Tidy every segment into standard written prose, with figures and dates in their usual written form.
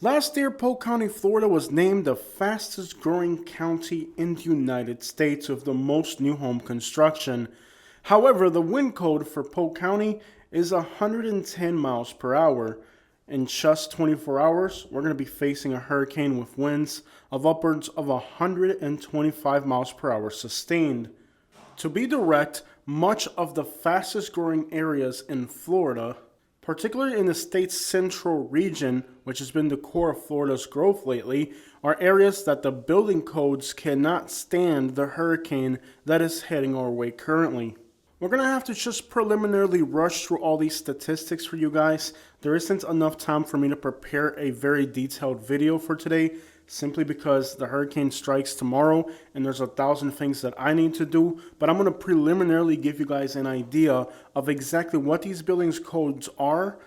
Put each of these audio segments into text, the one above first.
Last year, Polk County, Florida was named the fastest growing county in the United States with the most new home construction. However, the wind code for Polk County is 110 miles per hour. In just 24 hours, we're going to be facing a hurricane with winds of upwards of 125 miles per hour sustained. To be direct, much of the fastest growing areas in Florida, particularly in the state's central region, which has been the core of Florida's growth lately, are areas that the building codes cannot stand the hurricane that is heading our way currently. We're going to have to just preliminarily rush through all these statistics for you guys. There isn't enough time for me to prepare a very detailed video for today, simply because the hurricane strikes tomorrow and there's 1,000 things that I need to do. But I'm going to preliminarily give you guys an idea of exactly what these building codes are,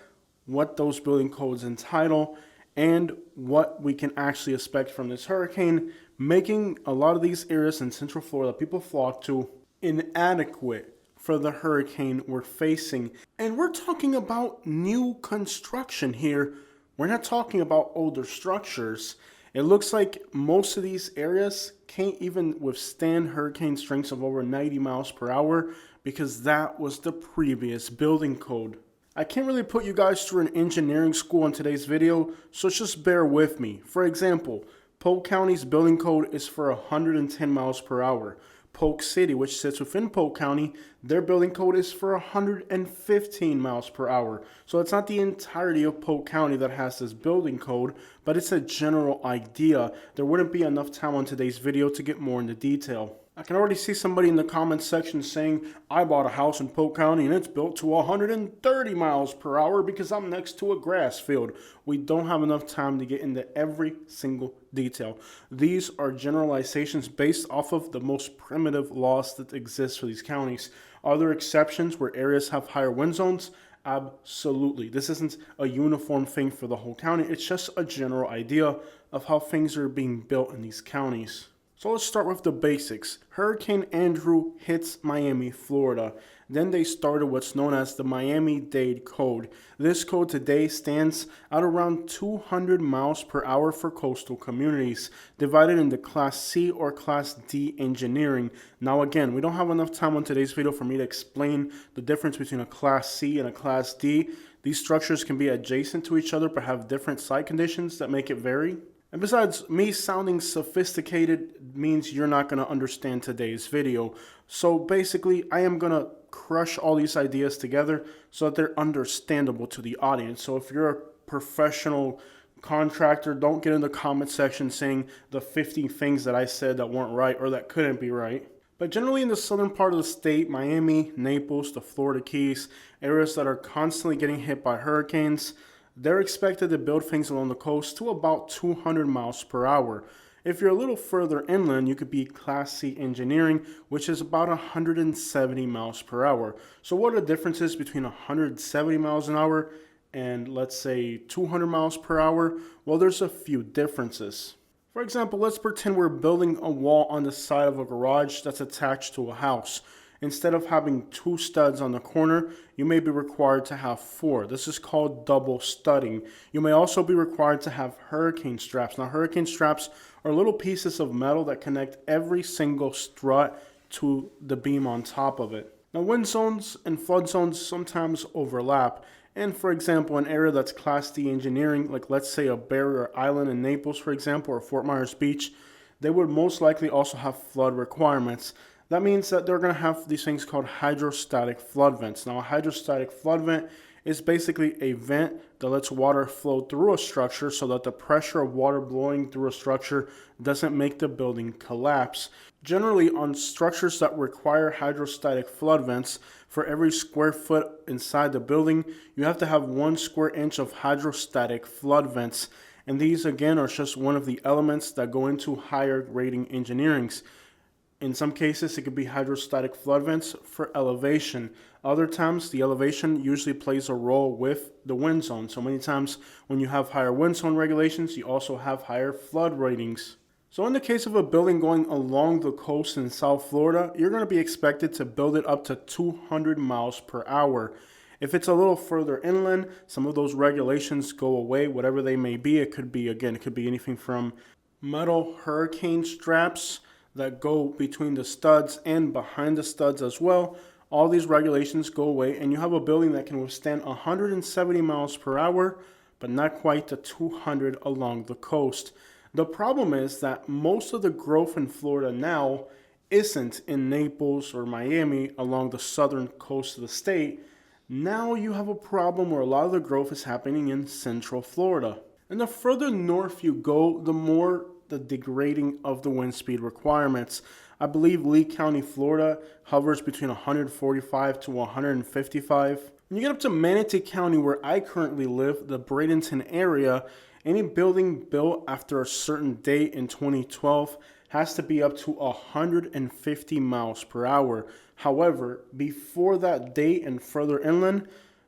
what those building codes entitle, and what we can actually expect from this hurricane, making a lot of these areas in Central Florida people flock to inadequate for the hurricane we're facing. And we're talking about new construction here. We're not talking about older structures. It looks like most of these areas can't even withstand hurricane strengths of over 90 miles per hour because that was the previous building code. I can't really put you guys through an engineering school in today's video, so just bear with me. For example, Polk County's building code is for 110 miles per hour. Polk City, which sits within Polk County, their building code is for 115 miles per hour. So it's not the entirety of Polk County that has this building code, but it's a general idea. There wouldn't be enough time on today's video to get more into detail. I can already see somebody in the comments section saying, I bought a house in Polk County and it's built to 130 miles per hour because I'm next to a grass field. We don't have enough time to get into every single detail. These are generalizations based off of the most primitive laws that exist for these counties. Are there exceptions where areas have higher wind zones? Absolutely. This isn't a uniform thing for the whole county. It's just a general idea of how things are being built in these counties. So let's start with the basics. Hurricane Andrew hits Miami, Florida. Then they started what's known as the Miami-Dade Code. This code today stands at around 200 miles per hour for coastal communities, divided into Class C or Class D engineering. Now again, we don't have enough time on today's video for me to explain the difference between a Class C and a Class D. These structures can be adjacent to each other but have different site conditions that make it vary. And besides, me sounding sophisticated means you're not going to understand today's video. So basically, I am going to crush all these ideas together so that they're understandable to the audience. So if you're a professional contractor, don't get in the comment section saying the 50 things that I said that weren't right or that couldn't be right. But generally in the southern part of the state, Miami, Naples, the Florida Keys, areas that are constantly getting hit by hurricanes, they're expected to build things along the coast to about 200 miles per hour. If you're a little further inland, you could be Class C engineering, which is about 170 miles per hour. So what are the differences between 170 miles an hour and let's say 200 miles per hour? Well, there's a few differences. For example, let's pretend we're building a wall on the side of a garage that's attached to a house. Instead of having 2 studs on the corner, you may be required to have 4. This is called double studding. You may also be required to have hurricane straps. Now, hurricane straps are little pieces of metal that connect every single strut to the beam on top of it. Now, wind zones and flood zones sometimes overlap. And for example, an area that's Class D engineering, like let's say a barrier island in Naples, for example, or Fort Myers Beach, they would most likely also have flood requirements. That means that they're going to have these things called hydrostatic flood vents. Now, a hydrostatic flood vent is basically a vent that lets water flow through a structure so that the pressure of water blowing through a structure doesn't make the building collapse. Generally, on structures that require hydrostatic flood vents, for every square foot inside the building, you have to have 1 square inch of hydrostatic flood vents. And these, again, are just one of the elements that go into higher rating engineerings. In some cases, it could be hydrostatic flood vents for elevation. Other times, the elevation usually plays a role with the wind zone. So many times when you have higher wind zone regulations, you also have higher flood ratings. So in the case of a building going along the coast in South Florida, you're going to be expected to build it up to 200 miles per hour. If it's a little further inland, some of those regulations go away, whatever they may be. It could be, again, it could be anything from metal hurricane straps that go between the studs and behind the studs as well. All these regulations go away, and you have a building that can withstand 170 miles per hour, but not quite the 200 along the coast. The problem is that most of the growth in Florida now isn't in Naples or Miami along the southern coast of the state. Now you have a problem where a lot of the growth is happening in central Florida. And the further north you go, the more the degrading of the wind speed requirements. I believe Lee County, Florida hovers between 145 to 155. When you get up to Manatee County, where I currently live, the Bradenton area, any building built after a certain date in 2012 has to be up to 150 miles per hour. However, before that date and further inland,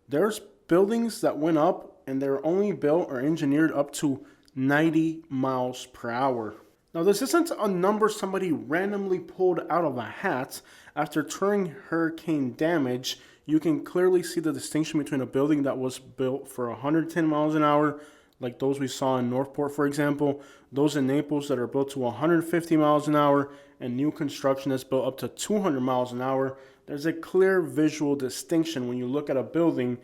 there's buildings that went up and they're only built or engineered up to 90 miles per hour. Now, this isn't a number somebody randomly pulled out of a hat. After touring hurricane damage, you can clearly see the distinction between a building that was built for 110 miles an hour, like those we saw in Northport, for example, those in Naples that are built to 150 miles an hour, and new construction that's built up to 200 miles an hour. There's a clear visual distinction when you look at a building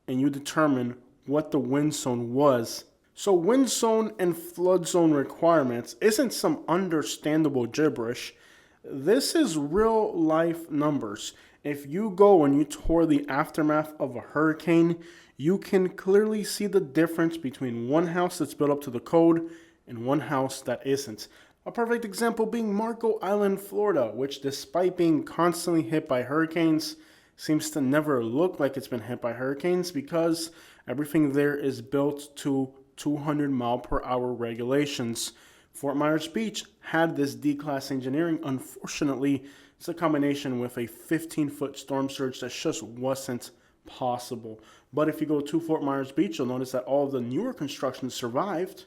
and you determine what the wind zone was. So wind zone and flood zone requirements isn't some understandable gibberish. This is real life numbers. If you go and you tour the aftermath of a hurricane, you can clearly see the difference between one house that's built up to the code and one house that isn't. A perfect example being Marco Island, Florida, which despite being constantly hit by hurricanes, seems to never look like it's been hit by hurricanes because everything there is built to 200 mile per hour regulations. Fort Myers Beach had this D-class engineering. Unfortunately, it's a combination with a 15-foot storm surge that just wasn't possible. But if you go to Fort Myers Beach, you'll notice that all of the newer construction survived,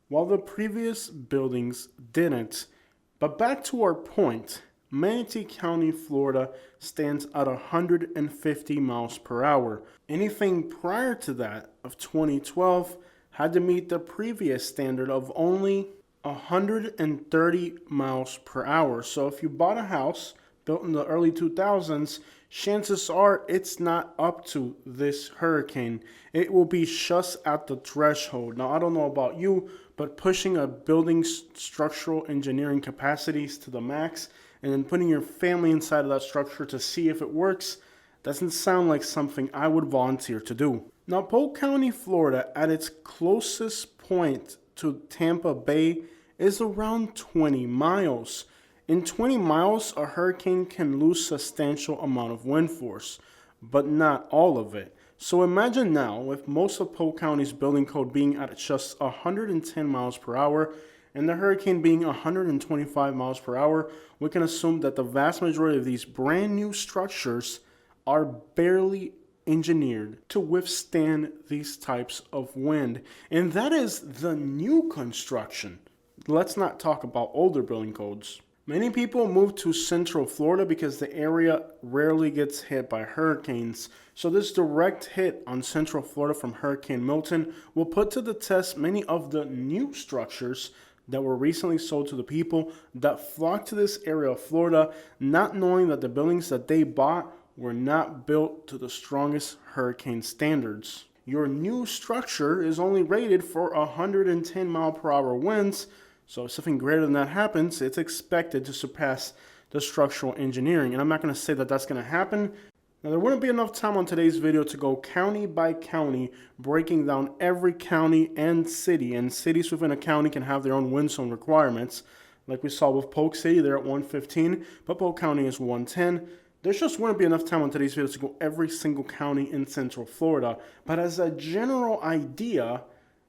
while the previous buildings didn't. But back to our point, Manatee County, Florida stands at 150 miles per hour. Anything prior to that of 2012 had to meet the previous standard of only 130 miles per hour. So if you bought a house built in the early 2000s, chances are it's not up to this hurricane. It will be just at the threshold. Now, I don't know about you, but pushing a building's structural engineering capacities to the max and then putting your family inside of that structure to see if it works doesn't sound like something I would volunteer to do. Now, Polk County, Florida, at its closest point to Tampa Bay is around 20 miles. In 20 miles, a hurricane can lose substantial amount of wind force, but not all of it. So imagine now, with most of Polk County's building code being at just 110 miles per hour, and the hurricane being 125 miles per hour, we can assume that the vast majority of these brand new structures are barely engineered to withstand these types of wind. And that is the new construction. Let's not talk about older building codes. Many people move to Central Florida because the area rarely gets hit by hurricanes. So this direct hit on Central Florida from Hurricane Milton will put to the test many of the new structures that were recently sold to the people that flocked to this area of Florida, not knowing that the buildings that they bought were not built to the strongest hurricane standards. Your new structure is only rated for 110 mile per hour winds, so if something greater than that happens, it's expected to surpass the structural engineering. And I'm not going to say that that's going to happen. Now, there wouldn't be enough time on today's video to go county by county, breaking down every county and city. And cities within a county can have their own wind zone requirements. Like we saw with Polk City, they're at 115, but Polk County is 110. There just wouldn't be enough time on today's video to go every single county in Central Florida. But as a general idea,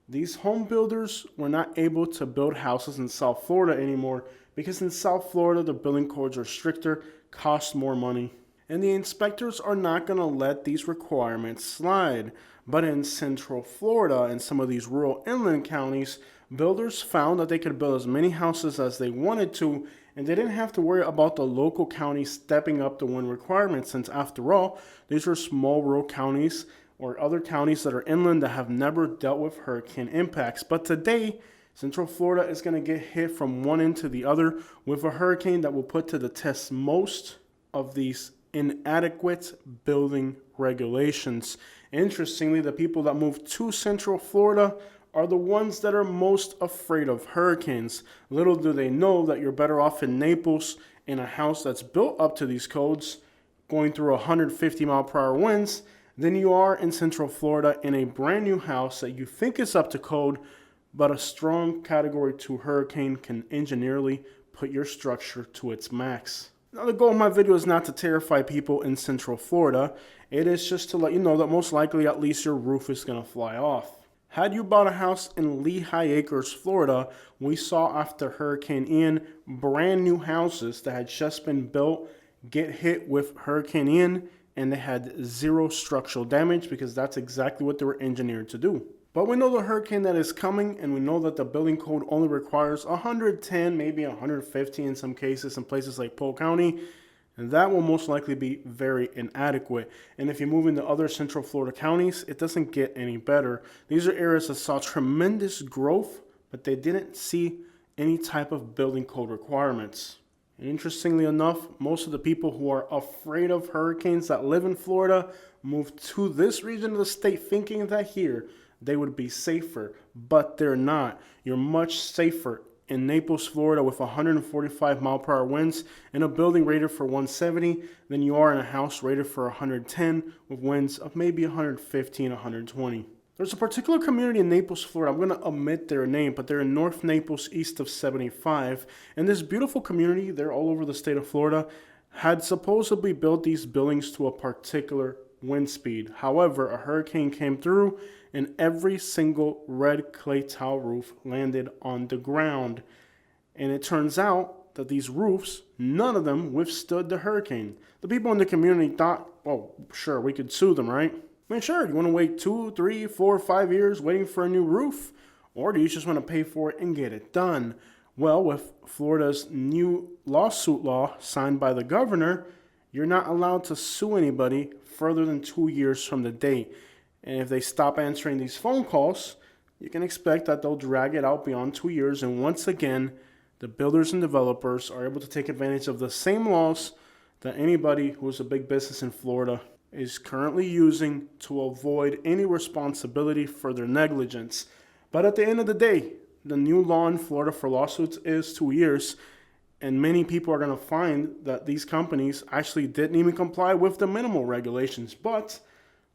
these home builders were not able to build houses in South Florida anymore because in South Florida, the building codes are stricter, cost more money, and the inspectors are not going to let these requirements slide. But in Central Florida and some of these rural inland counties, builders found that they could build as many houses as they wanted to and they didn't have to worry about the local counties stepping up the wind requirements, since after all, these are small rural counties or other counties that are inland that have never dealt with hurricane impacts. But today, Central Florida is going to get hit from one end to the other with a hurricane that will put to the test most of these inadequate building regulations. Interestingly, the people that move to Central Florida are the ones that are most afraid of hurricanes. Little do they know that you're better off in Naples in a house that's built up to these codes, going through 150-mile-per-hour winds, than you are in Central Florida in a brand new house that you think is up to code, but a strong Category 2 hurricane can engineerly put your structure to its max. Now, the goal of my video is not to terrify people in Central Florida. It is just to let you know that most likely at least your roof is going to fly off. Had you bought a house in Lehigh Acres, Florida, we saw after Hurricane Ian, brand new houses that had just been built get hit with Hurricane Ian, and they had zero structural damage because that's exactly what they were engineered to do. But we know the hurricane that is coming, and we know that the building code only requires 110, maybe 150 in some cases in places like Polk County, and that will most likely be very inadequate. And if you move into other Central Florida counties, it doesn't get any better. These are areas that saw tremendous growth, but they didn't see any type of building code requirements. And interestingly enough, most of the people who are afraid of hurricanes that live in Florida move to this region of the state thinking that here they would be safer, but they're not. You're much safer in Naples, Florida with 145-mile-per-hour winds in a building rated for 170 than you are in a house rated for 110 with winds of maybe 150 and 120. There's a particular community in Naples, Florida. I'm going to omit their name, but they're in North Naples, east of 75. And this beautiful community, they're all over the state of Florida, had supposedly built these buildings to a particular wind speed. However, a hurricane came through and every single red clay tile roof landed on the ground. And it turns out that these roofs, none of them withstood the hurricane. The people in the community thought, well, sure, we could sue them, right? I mean, sure, you want to wait 2, 3, 4, 5 years waiting for a new roof? Or do you just want to pay for it and get it done? Well, with Florida's new lawsuit law signed by the governor, you're not allowed to sue anybody further than 2 years from the date. And if they stop answering these phone calls, you can expect that they'll drag it out beyond 2 years. And once again, the builders and developers are able to take advantage of the same laws that anybody who's a big business in Florida is currently using to avoid any responsibility for their negligence. But at the end of the day, the new law in Florida for lawsuits is 2 years. And many people are going to find that these companies actually didn't even comply with the minimal regulations. But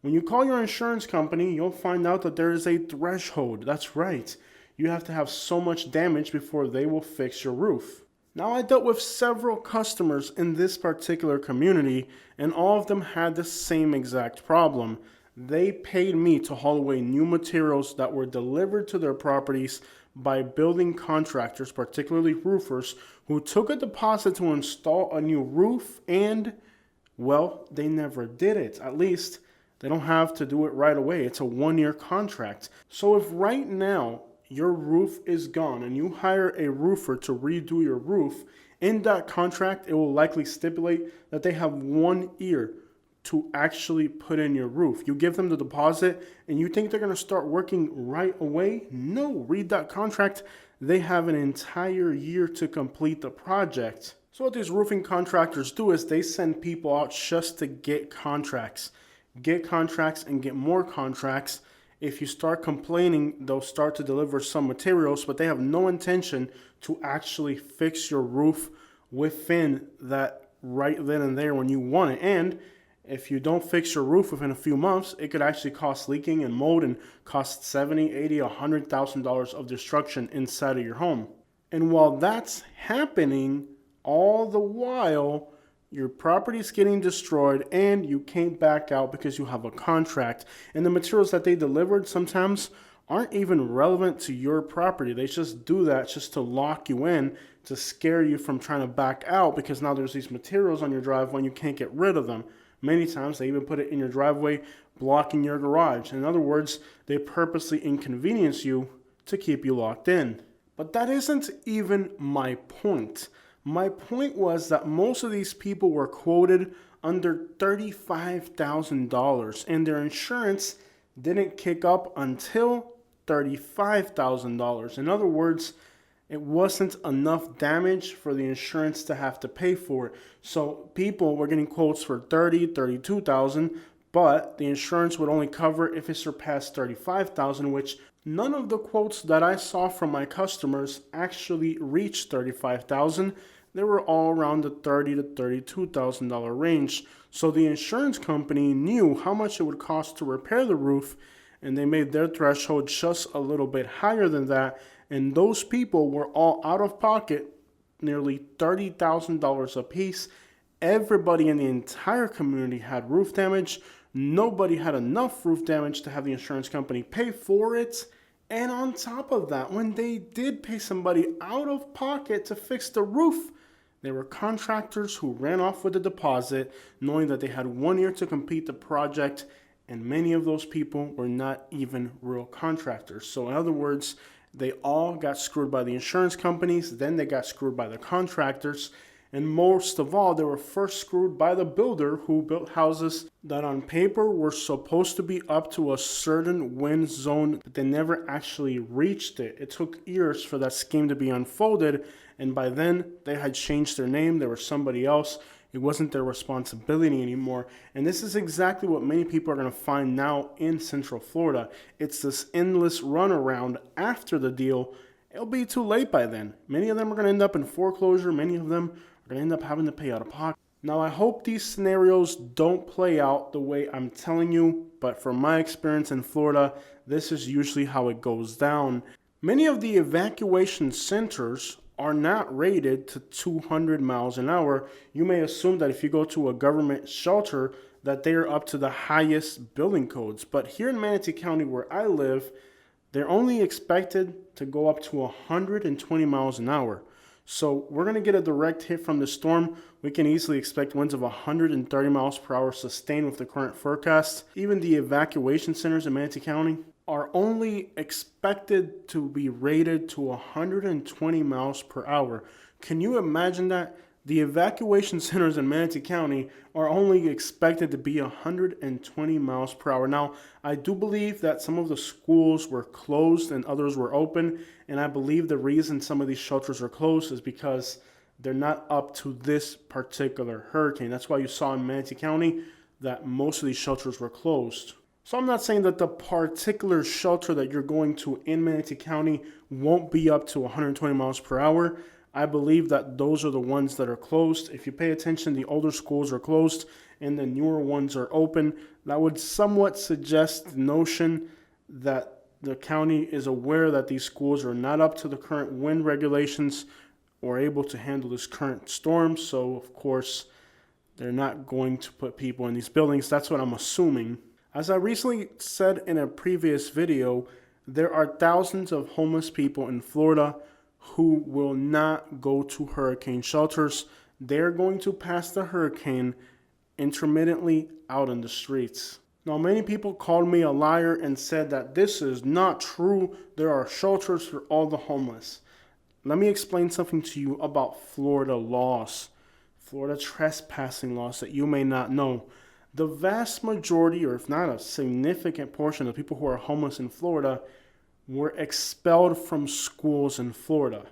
when you call your insurance company, you'll find out that there is a threshold. That's right. You have to have so much damage before they will fix your roof. Now, I dealt with several customers in this particular community, and all of them had the same exact problem. They paid me to haul away new materials that were delivered to their properties by building contractors, particularly roofers, who took a deposit to install a new roof and, well, they never did it. At least they don't have to do it right away. It's a 1-year contract. So if right now your roof is gone and you hire a roofer to redo your roof, in that contract it will likely stipulate that they have 1 year to actually put in your roof. You give them the deposit and you think they're going to start working right away? No, read that contract. They have an entire year to complete the project. So what these roofing contractors do is they send people out just to get contracts and get more contracts. If you start complaining, they'll start to deliver some materials, but they have no intention to actually fix your roof within that right then and there when you want it. And if you don't fix your roof within a few months, it could actually cause leaking and mold and cost $70,000, $80,000, $100,000 of destruction inside of your home. And while that's happening, all the while, your property is getting destroyed and you can't back out because you have a contract. And the materials that they delivered sometimes aren't even relevant to your property. They just do that just to lock you in, to scare you from trying to back out, because now there's these materials on your driveway and you can't get rid of them. Many times they even put it in your driveway, blocking your garage. In other words, they purposely inconvenience you to keep you locked in. But that isn't even my point. My point was that most of these people were quoted under $35,000 and their insurance didn't kick up until $35,000. In other words, it wasn't enough damage for the insurance to have to pay for it. So people were getting quotes for 30, 32,000, but the insurance would only cover if it surpassed 35,000, which none of the quotes that I saw from my customers actually reached 35,000. They were all around the $30 to $32,000 range. So the insurance company knew how much it would cost to repair the roof, and they made their threshold just a little bit higher than that. And those people were all out of pocket, nearly $30,000 a piece. Everybody in the entire community had roof damage. Nobody had enough roof damage to have the insurance company pay for it. And on top of that, when they did pay somebody out of pocket to fix the roof, there were contractors who ran off with the deposit, knowing that they had 1 year to complete the project, and many of those people were not even real contractors. So in other words, they all got screwed by the insurance companies, then they got screwed by the contractors, and most of all, they were first screwed by the builder who built houses that on paper were supposed to be up to a certain wind zone, but they never actually reached it. It took years for that scheme to be unfolded, and by then they had changed their name. They were somebody else. It wasn't their responsibility anymore. And this is exactly what many people are going to find now in Central Florida. It's this endless runaround after the deal. It'll be too late by then. Many of them are going to end up in foreclosure. Many of them are going to end up having to pay out of pocket. Now, I hope these scenarios don't play out the way I'm telling you, but from my experience in Florida, this is usually how it goes down. Many of the evacuation centers are not rated to 200 miles an hour. You may assume that if you go to a government shelter that they are up to the highest building codes. But here in Manatee County where I live, they're only expected to go up to 120 miles an hour. So we're going to get a direct hit from the storm. We can easily expect winds of 130 miles per hour sustained with the current forecast. Even the evacuation centers in Manatee County are only expected to be rated to 120 miles per hour. Can you imagine that? The evacuation centers in Manatee County are only expected to be 120 miles per hour. Now, I do believe that some of the schools were closed and others were open, and I believe the reason some of these shelters are closed is because they're not up to this particular hurricane. That's why you saw in Manatee County that most of these shelters were closed. So I'm not saying that the particular shelter that you're going to in Manatee County won't be up to 120 miles per hour. I believe that those are the ones that are closed. If you pay attention, the older schools are closed and the newer ones are open. That would somewhat suggest the notion that the county is aware that these schools are not up to the current wind regulations or able to handle this current storm. So, of course, they're not going to put people in these buildings. That's what I'm assuming. As I recently said in a previous video, there are thousands of homeless people in Florida who will not go to hurricane shelters. They're going to pass the hurricane intermittently out in the streets. Now, many people called me a liar and said that this is not true. There are shelters for all the homeless. Let me explain something to you about Florida laws, Florida trespassing laws that you may not know. The vast majority, or if not a significant portion of the people who are homeless in Florida were expelled from schools in Florida.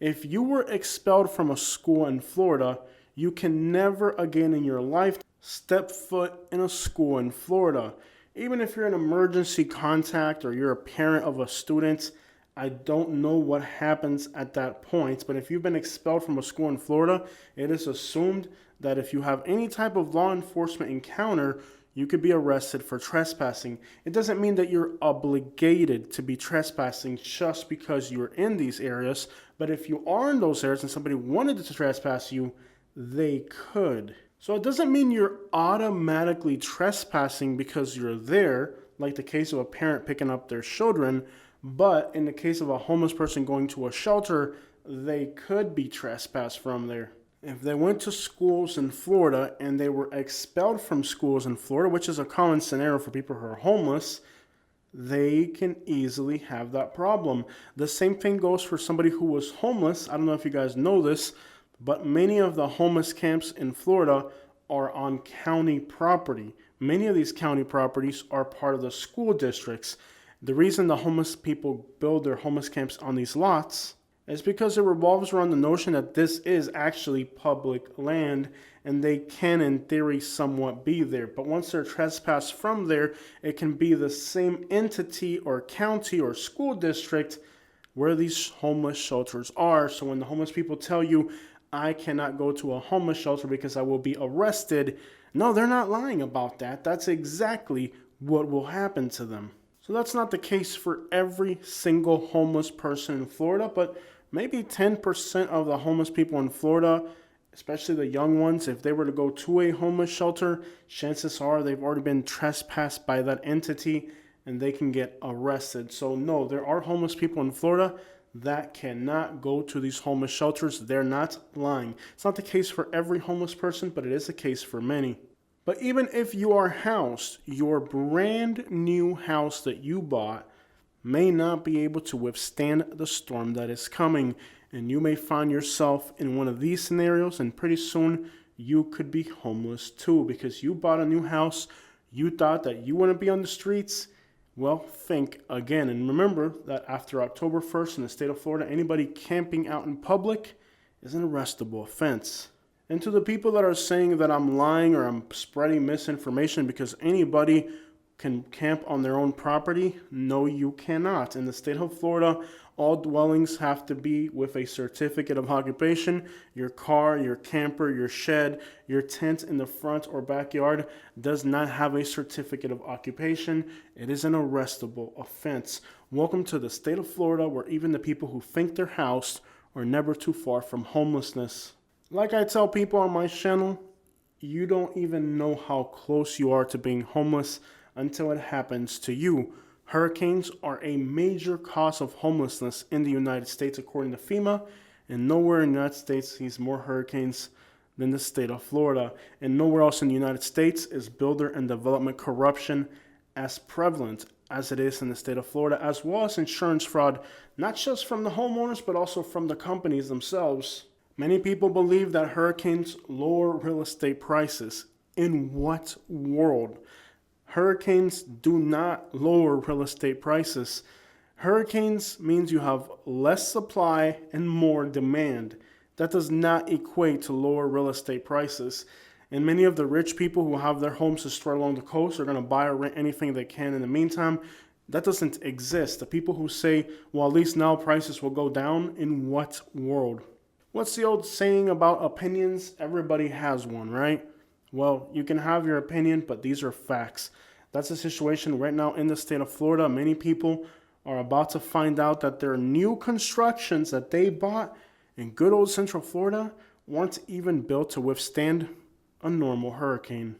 If you were expelled from a school in Florida, you can never again in your life step foot in a school in Florida. Even if you're an emergency contact or you're a parent of a student, I don't know what happens at that point, but if you've been expelled from a school in Florida, it is assumed that if you have any type of law enforcement encounter, you could be arrested for trespassing. It doesn't mean that you're obligated to be trespassing just because you're in these areas, but if you are in those areas and somebody wanted to trespass you, they could. So it doesn't mean you're automatically trespassing because you're there, like the case of a parent picking up their children, but in the case of a homeless person going to a shelter, they could be trespassed from there. If they went to schools in Florida and they were expelled from schools in Florida, which is a common scenario for people who are homeless, they can easily have that problem. The same thing goes for somebody who was homeless. I don't know if you guys know this. But many of the homeless camps in Florida are on county property. Many of these county properties are part of the school districts. The reason the homeless people build their homeless camps on these lots is because it revolves around the notion that this is actually public land and they can, in theory, somewhat be there. But once they're trespassed from there, it can be the same entity or county or school district where these homeless shelters are. So when the homeless people tell you, I cannot go to a homeless shelter because I will be arrested, no, they're not lying about that. That's exactly what will happen to them. So that's not the case for every single homeless person in Florida, but maybe 10% of the homeless people in Florida, especially the young ones, if they were to go to a homeless shelter, chances are they've already been trespassed by that entity and they can get arrested. So no, there are homeless people in Florida that cannot go to these homeless shelters. They're not lying. It's not the case for every homeless person, but it is the case for many. But even if you are housed, your brand new house that you bought may not be able to withstand the storm that is coming. And you may find yourself in one of these scenarios, and pretty soon you could be homeless too because you bought a new house. You thought that you wouldn't be on the streets. Well, think again. And remember that after October 1st in the state of Florida, anybody camping out in public is an arrestable offense. And to the people that are saying that I'm lying or I'm spreading misinformation because anybody can camp on their own property, no, you cannot. In the state of Florida, all dwellings have to be with a certificate of occupation. Your car, your camper, your shed, your tent in the front or backyard does not have a certificate of occupation. It is an arrestable offense. Welcome to the state of Florida, where even the people who think they're housed are never too far from homelessness. Like I tell people on my channel, you don't even know how close you are to being homeless until it happens to you. Hurricanes are a major cause of homelessness in the United States, according to FEMA, and nowhere in the United States sees more hurricanes than the state of Florida. And nowhere else in the United States is builder and development corruption as prevalent as it is in the state of Florida, as well as insurance fraud, not just from the homeowners, but also from the companies themselves. Many people believe that hurricanes lower real estate prices. In what world? Hurricanes do not lower real estate prices. Hurricanes means you have less supply and more demand. That does not equate to lower real estate prices. And many of the rich people who have their homes destroyed along the coast are going to buy or rent anything they can in the meantime. That doesn't exist. The people who say, well, at least now prices will go down, in what world? What's the old saying about opinions? Everybody has one, right? Well, you can have your opinion, but these are facts. That's the situation right now in the state of Florida. Many people are about to find out that their new constructions that they bought in good old Central Florida weren't even built to withstand a normal hurricane.